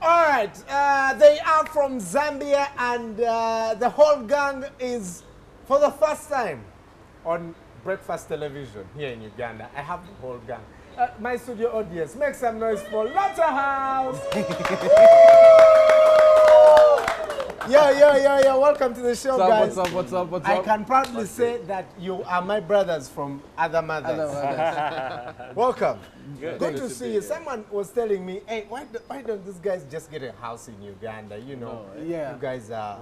All right, they are from Zambia, and the whole gang is, for the first time, on breakfast television here in Uganda. I have the whole gang. My studio audience, make some noise for Lota House! Yo, welcome to the show, guys. What's up? I can proudly say that you are my brothers from other mothers. Welcome. Good to see you. Someone was telling me, hey, why don't these guys just get a house in Uganda? You know, yeah. You guys are...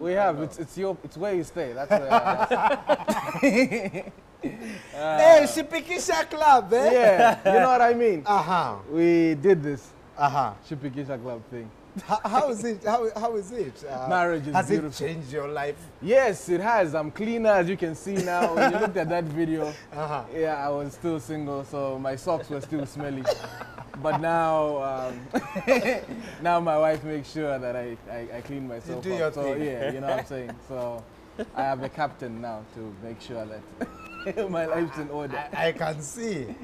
We have. It's where you stay. That's where. Hey, Shipikisha Club, eh? Yeah, you know what I mean? We did this Shipikisha Club thing. How is it? How is it? Marriage is has beautiful. It changed your life? Yes, it has. I'm cleaner, as you can see now. When you looked at that video, yeah, I was still single, so my socks were still smelly. But now, now my wife makes sure that I clean myself you do your so thing. yeah, you know what I'm saying. So I have a captain now to make sure that my life's in order. I can see.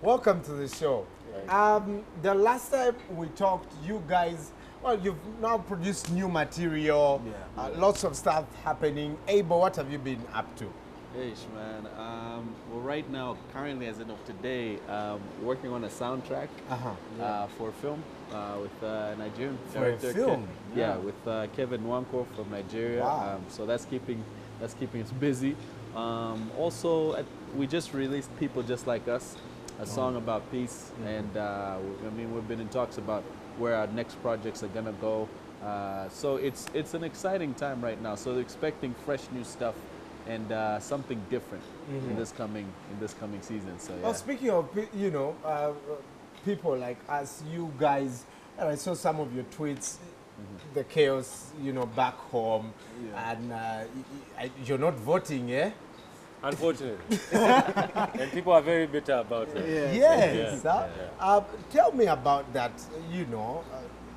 Welcome to the show. The last time we talked, you guys, well, you've now produced new material, lots of stuff happening. Abel, what have you been up to? Ish, man. Well, right now, currently, as of today, working on a soundtrack for a film with Nigerian director. For a film? Yeah, with Kevin Nwanko from Nigeria. Wow. So that's keeping us busy. Also, we just released People Just Like Us, a song about peace, and I mean, we've been in talks about where our next projects are gonna go. So it's an exciting time right now. So expecting fresh new stuff and something different in this coming season. So yeah. Well, speaking of people like us, you guys, and I saw some of your tweets, the chaos, back home, and you're not voting, eh? Unfortunately. And people are very bitter about it. Yes. Tell me about that,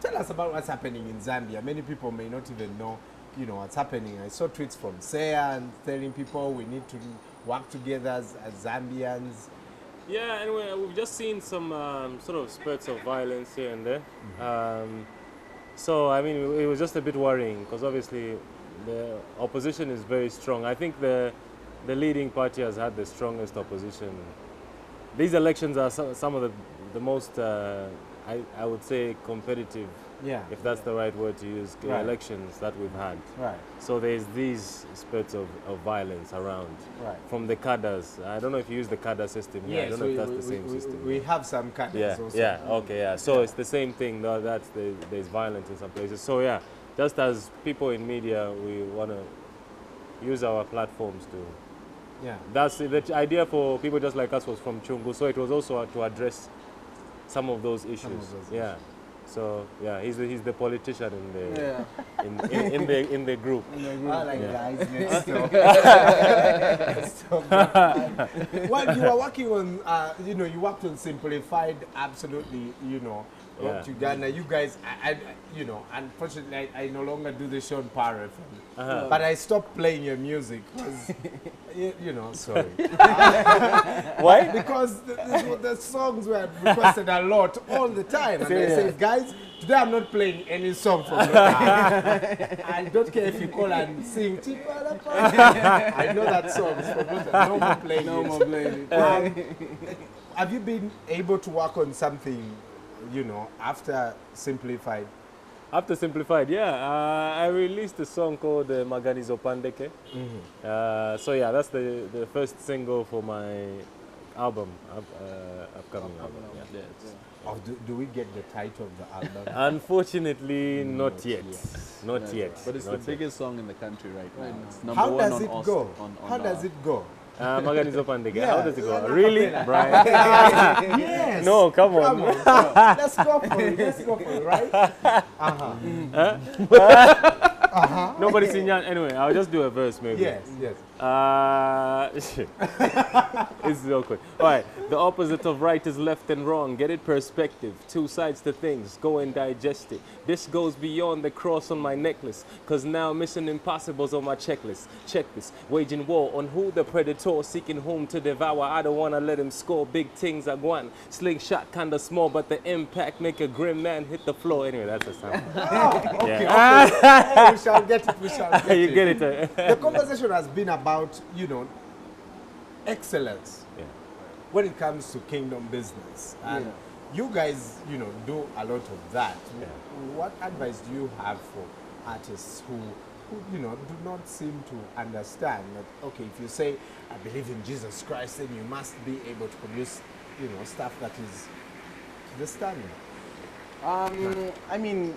tell us about what's happening in Zambia. Many people may not even know, what's happening. I saw tweets from Seya and telling people we need to work together as Zambians. Yeah, anyway, we've just seen some sort of spurts of violence here and there. So, I mean, it was just a bit worrying because obviously the opposition is very strong. I think the leading party has had the strongest opposition. These elections are some of the most, I would say, competitive, if that's the right word to use, elections that we've had. Right. So there's these spurts of violence around. Right. From the cadres. I don't know if you use the cadre system. Yes, I don't know if that's the same system. We have some cadres also. So it's the same thing. There's violence in some places. So yeah, just as people in media, we want to use our platforms to... Yeah. That's the idea for People Just Like Us was from Chungu, so it was also to address some of those issues. So yeah, he's the politician in the group. Guys, let's talk. Well, you are working on, you worked on Simplified, absolutely, Uganda. You guys, unfortunately, I no longer do the show on Power FM. But I stopped playing your music because, sorry. Why? Because the songs were requested a lot all the time. And I said, guys, today I'm not playing any song from Lota. I don't care if you call and sing. I know that song. No more playing No it. more playing it. Have you been able to work on something, after Simplified? After Simplified, I released a song called Maganizo Pandeke. So yeah, that's the first single for my album, upcoming album. Oh, do we get the title of the album? Unfortunately, not yet. Not yet. But it's the biggest song in the country right now. It's number How one does it go? How does it go? Maganizo Pandeke. How does it go? Really, Brian? Yes. No, come on. Let's go for it. Let's go for it, right? Nobody's seen Jan. Anyway, I'll just do a verse maybe. Yes, yes. Shit. It's awkward. All right. The opposite of right is left and wrong. Get it perspective. Two sides to things. Go and digest it. This goes beyond the cross on my necklace. Cause now Mission Impossible's on my checklist. Check this. Waging war on who the predator seeking whom to devour. I don't wanna let him score. Big things are gone. Slingshot kinda small, but the impact make a grim man hit the floor. Anyway, that's a sound. Okay, okay. We shall get it. We shall get it. You get it. The conversation has been about, you know, excellence Yeah. when it comes to kingdom business. And you guys, you know, do a lot of that. Yeah. What advice do you have for artists who, you know, do not seem to understand that, okay, if you say, I believe in Jesus Christ, then you must be able to produce, you know, stuff that is to the standard. I mean,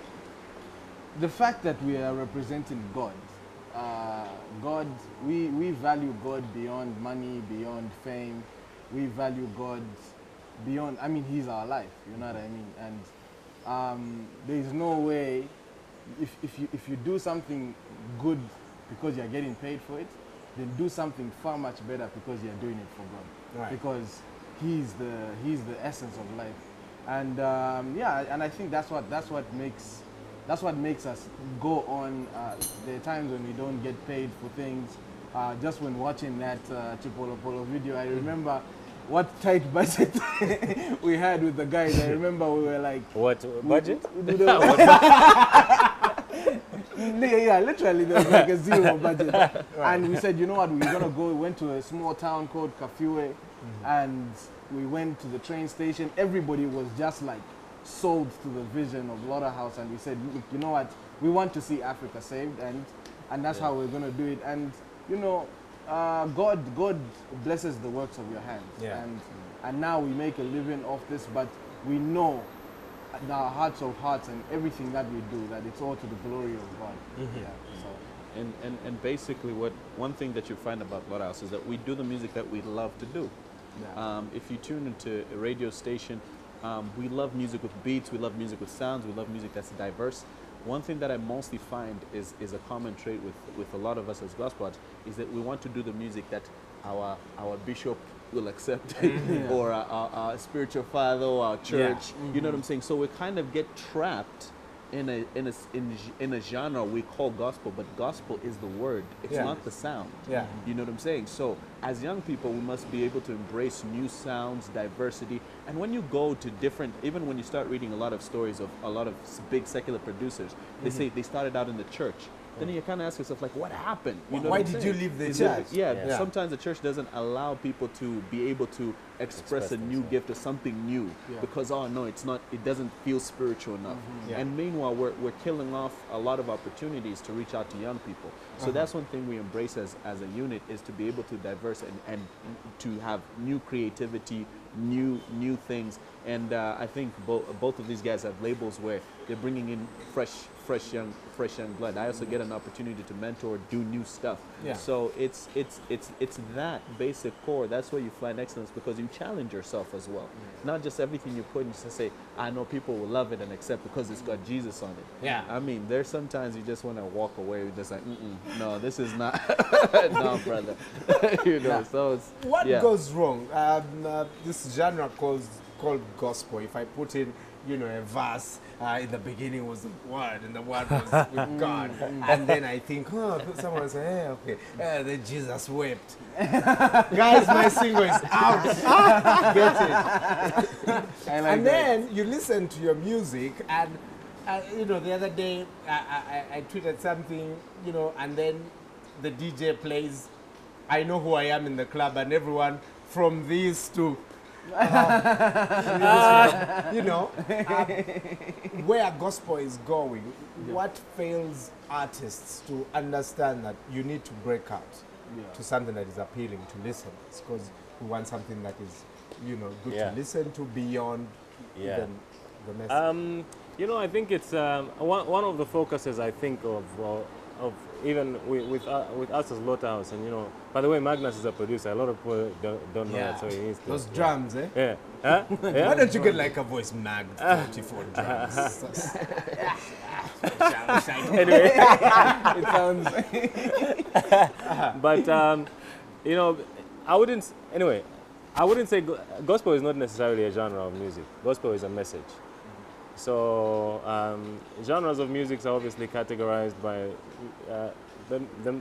the fact that we are representing God, we value God beyond money, beyond fame. We value God beyond, I mean, He's our life, you know what I mean? And there is no way, if you do something good because you're getting paid for it, then do something far much better because you're doing it for God. Right. Because He's the essence of life. And yeah, and I think that's what makes us go on. There are times when we don't get paid for things. Just when watching that Chipolo Polo video, I remember what tight budget we had with the guys. I remember we were like, What budget? Yeah, literally there was like a zero budget. And we said, you know what, we're gonna go. We went to a small town called Kafue, and we went to the train station. Everybody was just like sold to the vision of Lota House, and we said, look, you know what, we want to see Africa saved, and that's how we're gonna do it. And you know, God blesses the works of your hands. Yeah. And now we make a living off this, but we know in our hearts of hearts and everything that we do that it's all to the glory of God. Yeah. So And basically, one thing that you find about Lota House is that we do the music that we love to do. yeah. If you tune into a radio station, we love music with beats, we love music with sounds, we love music that's diverse. One thing that I mostly find is a common trait with a lot of us as gospel artists is that we want to do the music that our bishop will accept, or our spiritual father or our church. You know what I'm saying? So we kind of get trapped in a genre we call gospel, but gospel is the word. It's not the sound. Yeah. You know what I'm saying? So as young people, we must be able to embrace new sounds, diversity. And when you go to different, even when you start reading a lot of stories of a lot of big secular producers, they say they started out in the church. Then you kind of ask yourself, like, what happened? You know Why what I'm did saying? you leave the Is church? it- yeah, sometimes the church doesn't allow people to be able to express a new gift or something new because, oh no, it's not, it doesn't feel spiritual enough. Yeah. And meanwhile, we're killing off a lot of opportunities to reach out to young people. So that's one thing we embrace as a unit, is to be able to diverse and to have new creativity, new things. And I think both of these guys have labels where they're bringing in fresh young blood. I also get an opportunity to mentor, do new stuff. Yeah. So it's that basic core. That's where you find excellence, because you challenge yourself as well. Not just everything you put in just to say, I know people will love it and accept because it's got Jesus on it. Yeah. I mean, there's sometimes you just want to walk away with just like, no, this is not, no, brother. You know, so it's, What yeah. goes wrong? This genre called gospel. If I put in, you know, a verse, in the beginning was the word, and the word was with God, and then I think, oh, someone will say, hey, okay, then Jesus wept. Guys, my single is out. Get it? I like And that. then you listen to your music, and you know, the other day I tweeted something, you know, and then the DJ plays I Know Who I Am in the club, and everyone from this to you know, where gospel is going, what fails artists to understand that you need to break out to something that is appealing to listeners, because we want something that is, you know, good to listen to beyond even the message. You know, I think it's one of the focuses I think of of even with us as Lota House, and by the way, Magnus is a producer. A lot of people don't know that, so he needs to. Those drums, eh? Yeah. Huh? Yeah. Why don't you get like a voice mag 44 drums? Anyway, It sounds. but I wouldn't. Anyway, I wouldn't say gospel is not necessarily a genre of music. Gospel is a message. So genres of music are obviously categorized by the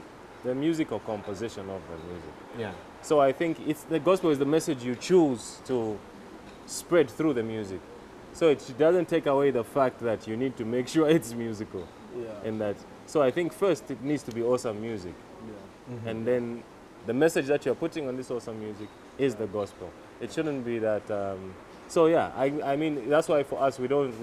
musical composition of the music. Yeah. So I think the gospel is the message you choose to spread through the music. So it doesn't take away the fact that you need to make sure it's musical. Yeah. In that. So I think first it needs to be awesome music. Yeah. Mm-hmm. And then the message that you're putting on this awesome music is the gospel. It shouldn't be that. So yeah, I mean that's why for us we don't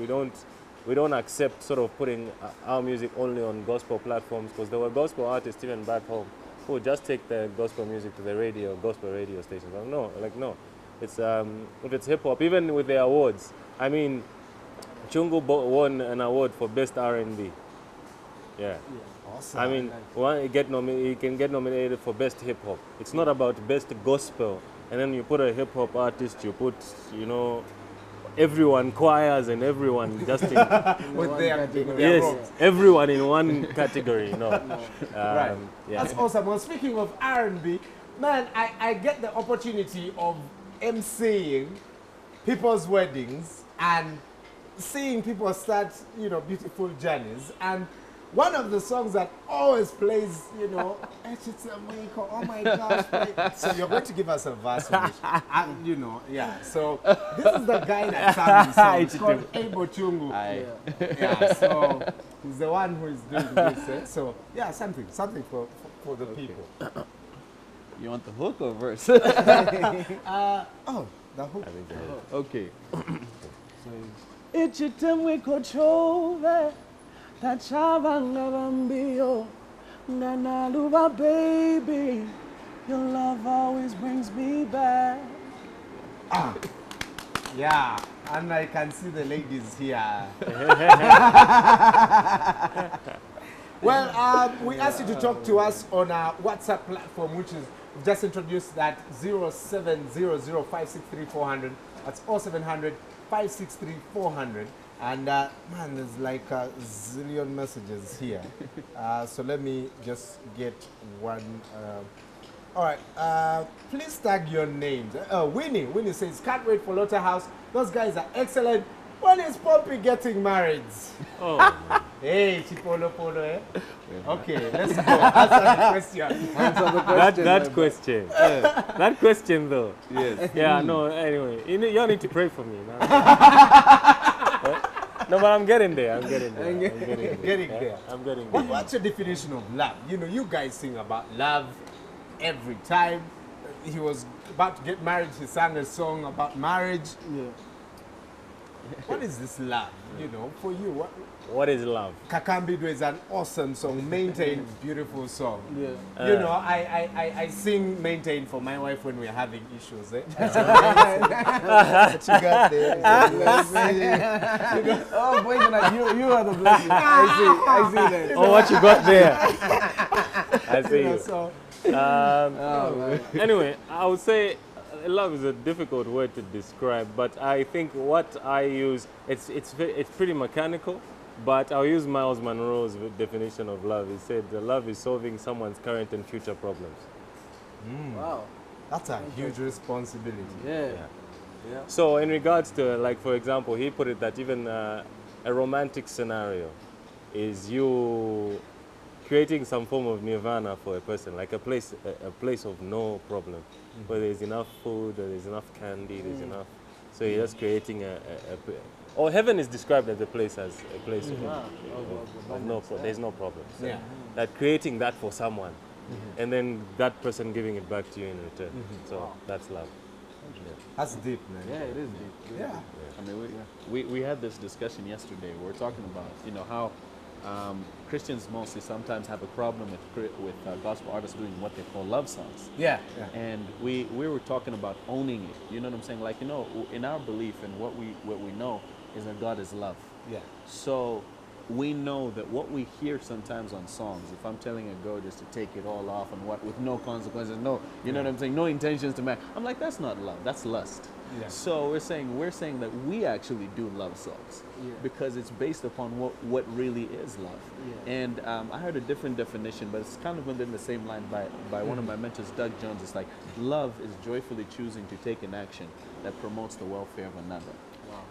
accept sort of putting our music only on gospel platforms, because there were gospel artists even back home who just take the gospel music to the gospel radio stations. No, it's if it's hip hop, even with the awards. I mean, Chungu won an award for best R&B. Yeah. Awesome. I mean, he can get nominated for best hip hop. It's not about best gospel, and then you put a hip hop artist, you put, everyone, choirs and everyone just in, with their yes, roles. everyone in one category, Right. Yeah. That's awesome. Well, speaking of R&B, man, I get the opportunity of emceeing people's weddings and seeing people start, beautiful journeys. And one of the songs that always plays, oh my gosh. So you're going to give us a verse, yeah. So this is the guy that sang this song. It's called Ebo Chungu. Yeah, so he's the one who is doing this. So yeah, something for the people. You want the hook or verse? The hook. I think that is. Okay. Ichitemwe kochove tachavanga bambio nganaluva baby, your love always brings me back. Yeah, and I can see the ladies here. Well, we asked you to talk to us on our WhatsApp platform, which is, we've just introduced that 0700563400. That's 0700 563 400. And man, there's like a zillion messages here. So let me just get one. All right, please tag your names. Winnie says, can't wait for Lota House. Those guys are excellent. When is Poppy getting married? Oh, Hey, Chipolo Polo, eh? Okay, let's go. Answer the question. that question. That question though. Yes. Yeah, no, anyway. You all need to pray for me. No, but I'm getting there. I'm getting there. I'm getting there. What's your definition of love? You guys sing about love every time. He was about to get married. He sang a song about marriage. Yeah. What is this love? For you, What is love? Kakambido is an awesome song. Maintain, beautiful song. Yeah. I sing Maintain for my wife when we're having issues. Eh? What you got there? Oh, boy, you are the blessing. I see that. Oh, what you got there? I see you. So, Anyway, I would say love is a difficult word to describe, but I think what I use, it's pretty mechanical, but I'll use Miles Monroe's definition of love. He said love is solving someone's current and future problems. Wow. that's a huge responsibility. Yeah. So in regards to, like, for example, he put it that even a romantic scenario is you creating some form of nirvana for a person, like a place of no problem, where there's enough food, there's enough candy, there's enough. So you're just creating or heaven is described as a place of no there's no problem. So Yeah. that creating that for someone, and then that person giving it back to you in return. So that's love. That's deep, man. Yeah, it is deep. Yeah. I mean, we had this discussion yesterday. We were talking about, how Christians mostly sometimes have a problem with gospel artists doing what they call love songs. Yeah. And we were talking about owning it. You know what I'm saying? Like, in our belief and what we know is that God is love. Yeah. So we know that what we hear sometimes on songs, if I'm telling a girl just to take it all off and what with no consequences, no, you know what I'm saying, no intentions to marry, I'm like, that's not love, that's lust. Yeah. So we're saying that we actually do love songs because it's based upon what really is love. Yeah. And I heard a different definition, but it's kind of within the same line by one of my mentors, Doug Jones. It's like, love is joyfully choosing to take an action that promotes the welfare of another.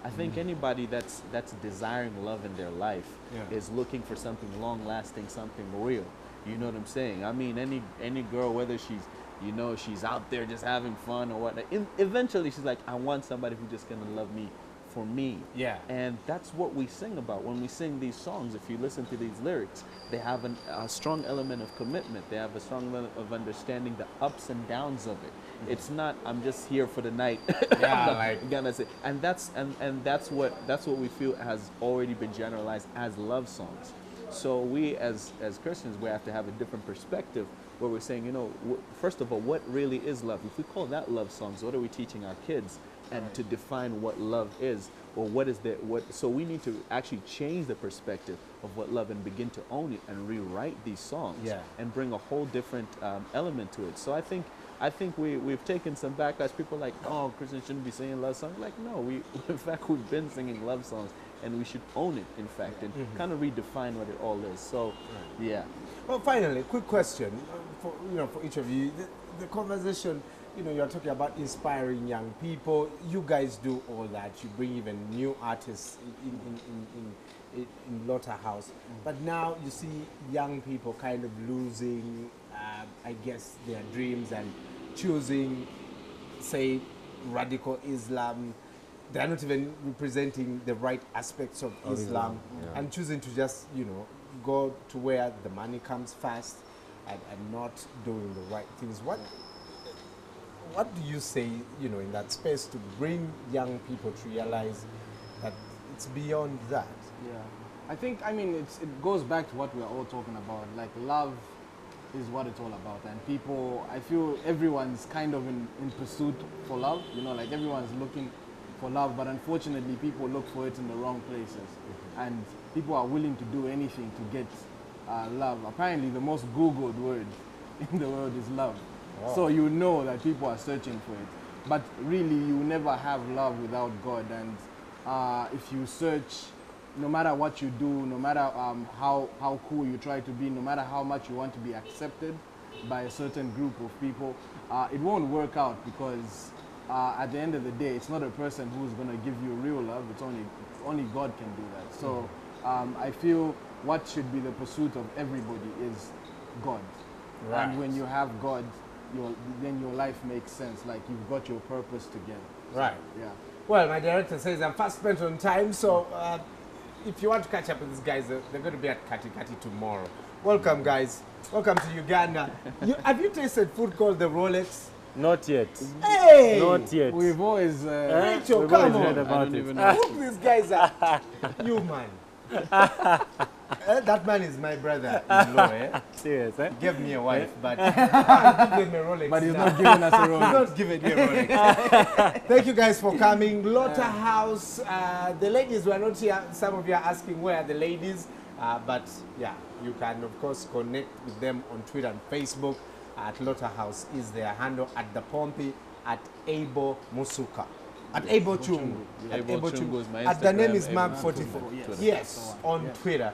I think anybody that's desiring love in their life is looking for something long lasting, something real. You know what I'm saying? I mean, any girl, whether she's out there just having fun or what, eventually she's like, I want somebody who's just gonna love me for me. Yeah. And that's what we sing about when we sing these songs. If you listen to these lyrics, they have a strong element of commitment. They have a strong element of understanding the ups and downs of it. It's not, I'm just here for the night. Yeah, like gonna say, and that's what we feel has already been generalized as love songs. So we as Christians, we have to have a different perspective where we're saying, you know, first of all, what really is love? If we call that love songs, what are we teaching our kids? And to define what love is, or what is so we need to actually change the perspective of what love and begin to own it and rewrite these songs and bring a whole different element to it. So I think we've taken some backlash. People are like, oh, Christians shouldn't be singing love songs. Like, no, in fact, we've been singing love songs, and we should own it, in fact, and kind of redefine what it all is. So, yeah. Well, finally, quick question for each of you. The conversation, you're talking about inspiring young people. You guys do all that. You bring even new artists in Lota House. But now you see young people kind of losing, I guess, their dreams and choosing, say, radical Islam. They're not even representing the right aspects of Islam and choosing to just, go to where the money comes first and not doing the right things. What do you say, in that space to bring young people to realize that it's beyond that? Yeah. I mean, it goes back to what we're all talking about. Like, love is what it's all about. And people, I feel everyone's kind of in pursuit for love. Like everyone's looking for love, but unfortunately people look for it in the wrong places. And people are willing to do anything to get love. Apparently the most Googled word in the world is love. Wow. So you know that people are searching for it. But really, you never have love without God. And if you search, no matter what you do, no matter how cool you try to be, no matter how much you want to be accepted by a certain group of people, it won't work out, because at the end of the day, it's not a person who's going to give you real love. It's only God can do that. So I feel what should be the pursuit of everybody is God. Right. And when you have God, then your life makes sense. Like, you've got your purpose together. Right. Yeah. Well, my director says I'm fast spent on time, so if you want to catch up with these guys, they're going to be at Kati Kati tomorrow. Welcome, guys. Welcome to Uganda. Have you tasted food called the Rolex? Not yet. Hey! Not yet. We've always... Rachel, We've come always on. heard about don't it. even know. Look, these guys are... You, man. That man is my brother-in-law, eh? Serious, eh? Give me a wife, but I'll give him a Rolex. But he's now. not giving us a He's Rolex. not giving me a Rolex. Thank you guys for coming. Lota House. The ladies were not here. Some of you are asking where are the ladies. But yeah, you can of course connect with them on Twitter and Facebook. At Lota House is their handle, at the Pompey, at Abo Musuka. At Abo Chungu. Abo Chungu is my At the name Instagram, is Abo Mag44. Chungu. Yes, on Twitter.